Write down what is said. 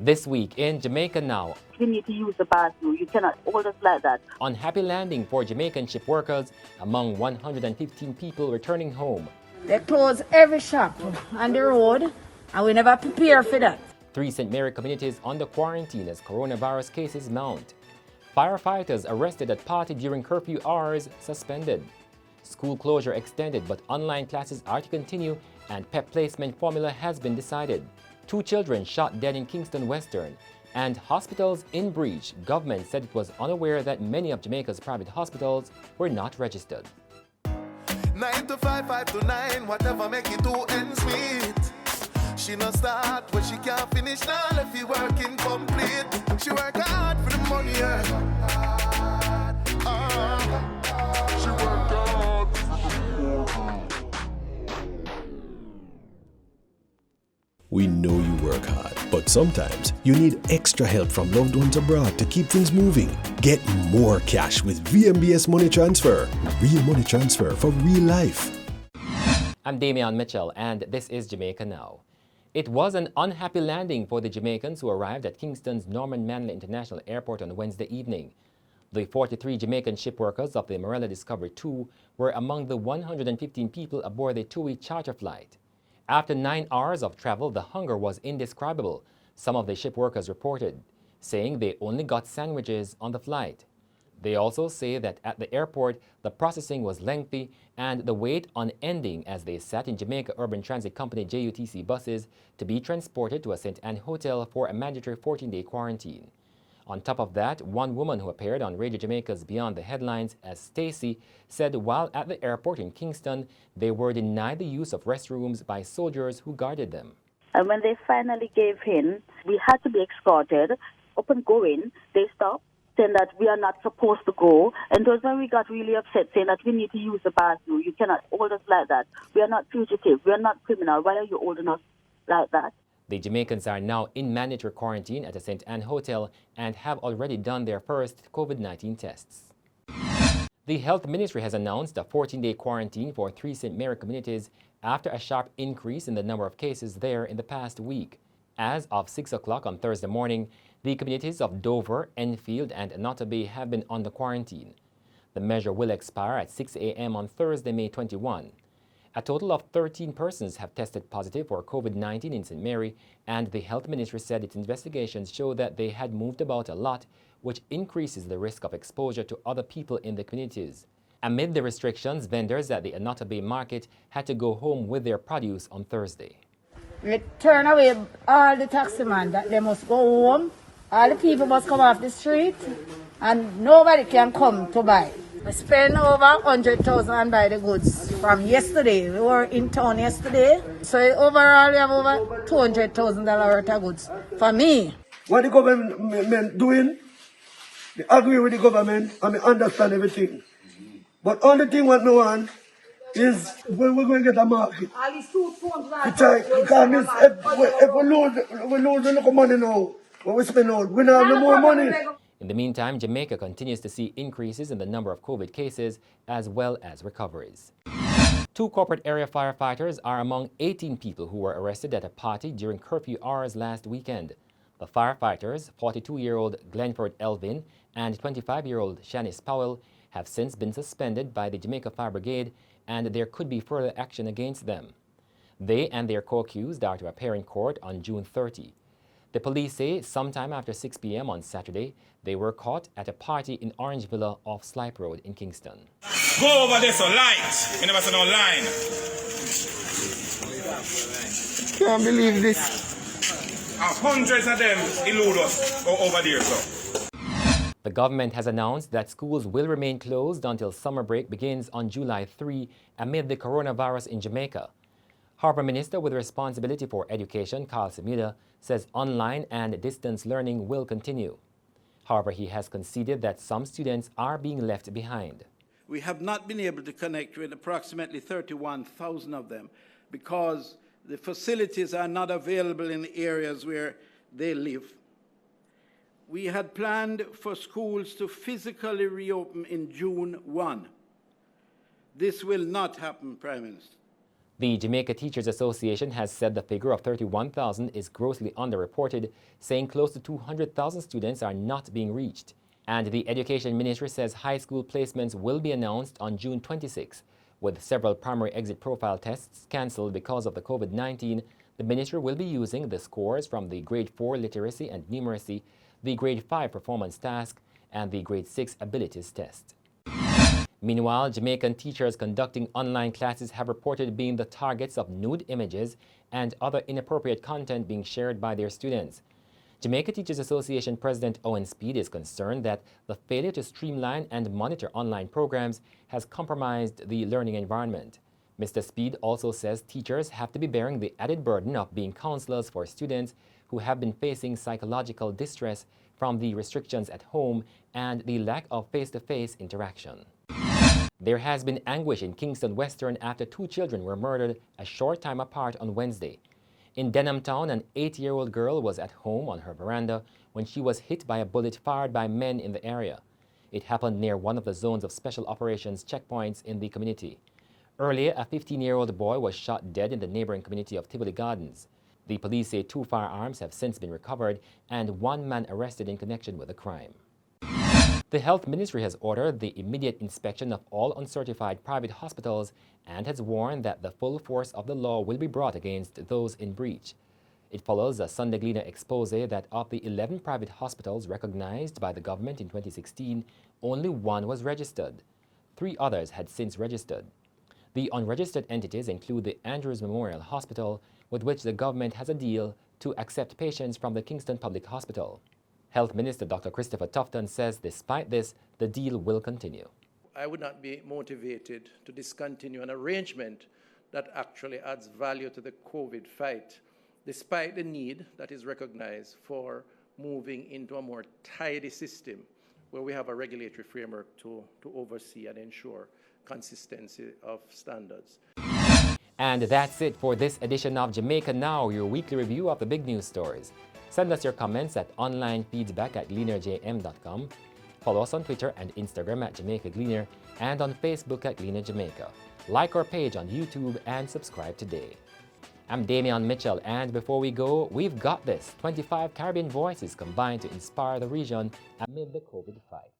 This week in Jamaica Now. You need to use the bathroom. You cannot hold us like that. Unhappy landing for Jamaican ship workers among 115 people returning home. They close every shop on the road and we never prepare for that. 3 St. Mary communities under quarantine as coronavirus cases mount. Firefighters arrested at party during curfew hours suspended. School closure extended but online classes are to continue and PEP placement formula has been decided. 2 children shot dead in Kingston Western. And hospitals in breach. Government said it was unaware that many of Jamaica's private hospitals were not registered. 9 to 5, 5 to 9, whatever make it 2 ends meet. She no start when she can't finish now if you working complete. She work hard for the money, yeah. She work hard. We know you work hard, but sometimes you need extra help from loved ones abroad to keep things moving. Get more cash with VMBS Money Transfer. Real money transfer for real life. I'm Damian Mitchell and this is Jamaica Now. It was an unhappy landing for the Jamaicans who arrived at Kingston's Norman Manley International Airport on Wednesday evening. The 43 Jamaican ship workers of the Morella Discovery 2 were among the 115 people aboard the 2-week charter flight. After 9 hours of travel, the hunger was indescribable, some of the ship workers reported, saying they only got sandwiches on the flight. They also say that at the airport, the processing was lengthy and the wait unending as they sat in Jamaica Urban Transit Company JUTC buses to be transported to a St. Anne hotel for a mandatory 14-day quarantine. On top of that, one woman who appeared on Radio Jamaica's Beyond the Headlines as Stacy said while at the airport in Kingston, they were denied the use of restrooms by soldiers who guarded them. And when they finally gave in, we had to be escorted. Up and going, they stopped, saying that we are not supposed to go. And it was when we got really upset, saying that we need to use the bathroom. You cannot hold us like that. We are not fugitive. We are not criminal. Why are you holding us like that? The Jamaicans are now in mandatory quarantine at a St. Anne hotel and have already done their first COVID-19 tests. The Health Ministry has announced a 14-day quarantine for 3 St. Mary communities after a sharp increase in the number of cases there in the past week. As of 6 o'clock on Thursday morning, the communities of Dover, Enfield, and Nottoway have been under quarantine. The measure will expire at 6 a.m. on Thursday, May 21. A total of 13 persons have tested positive for COVID-19 in St. Mary, and the Health Ministry said its investigations show that they had moved about a lot, which increases the risk of exposure to other people in the communities. Amid the restrictions, vendors at the Nottoway market had to go home with their produce on Thursday. We turn away all the taximen that they must go home. All the people must come off the street and nobody can come to buy. We spent over 100,000 and buy the goods from yesterday. We were in town yesterday. So overall we have over $200,000 worth of goods for me. What the government doing, they agree with the government and they understand everything. But only thing what no want is when we're going to get a market. Because if we lose a lot of money now, what we spend out, we don't have no more money. In the meantime, Jamaica continues to see increases in the number of COVID cases as well as recoveries. 2 corporate area firefighters are among 18 people who were arrested at a party during curfew hours last weekend. The firefighters, 42-year-old Glenford Elvin and 25-year-old Shanice Powell, have since been suspended by the Jamaica Fire Brigade, and there could be further action against them. They and their co-accused are to appear in court on June 30. The police say sometime after 6 p.m. on Saturday, they were caught at a party in Orange Villa off Slipe Road in Kingston. Go over there, so light. You never said no line. Can't believe this. Hundreds of them elude us over there, so. The government has announced that schools will remain closed until summer break begins on July 3 amid the coronavirus in Jamaica. Harbour Minister with responsibility for education, Carl Semida, says online and distance learning will continue. However, he has conceded that some students are being left behind. We have not been able to connect with approximately 31,000 of them because the facilities are not available in the areas where they live. We had planned for schools to physically reopen in June 1. This will not happen, Prime Minister. The Jamaica Teachers Association has said the figure of 31,000 is grossly underreported, saying close to 200,000 students are not being reached. And the Education Ministry says high school placements will be announced on June 26. With several primary exit profile tests cancelled because of the COVID-19, the ministry will be using the scores from the Grade 4 Literacy and Numeracy, the Grade 5 Performance Task, and the Grade 6 Abilities Test. Meanwhile, Jamaican teachers conducting online classes have reported being the targets of nude images and other inappropriate content being shared by their students. Jamaica Teachers Association President Owen Speed is concerned that the failure to streamline and monitor online programs has compromised the learning environment. Mr. Speed also says teachers have to be bearing the added burden of being counselors for students who have been facing psychological distress from the restrictions at home and the lack of face-to-face interaction. There has been anguish in Kingston Western after 2 children were murdered a short time apart on Wednesday. In Denham Town, an 8-year-old girl was at home on her veranda when she was hit by a bullet fired by men in the area. It happened near one of the zones of special operations checkpoints in the community. Earlier, a 15-year-old boy was shot dead in the neighboring community of Tivoli Gardens. The police say 2 firearms have since been recovered and 1 man arrested in connection with the crime. The Health Ministry has ordered the immediate inspection of all uncertified private hospitals and has warned that the full force of the law will be brought against those in breach. It follows a Sunday Gleaner expose that of the 11 private hospitals recognized by the government in 2016, only 1 was registered. 3 others had since registered. The unregistered entities include the Andrews Memorial Hospital, with which the government has a deal to accept patients from the Kingston Public Hospital. Health Minister Dr. Christopher Tufton says despite this, the deal will continue. I would not be motivated to discontinue an arrangement that actually adds value to the COVID fight, despite the need that is recognized for moving into a more tidy system where we have a regulatory framework to oversee and ensure consistency of standards. And that's it for this edition of Jamaica Now, your weekly review of the big news stories. Send us your comments at onlinefeedback@gleanerjm.com. Follow us on Twitter and Instagram at Jamaica Gleaner and on Facebook at Gleaner Jamaica. Like our page on YouTube and subscribe today. I'm Damian Mitchell, and before we go, we've got this. 25 Caribbean voices combined to inspire the region amid the COVID fight.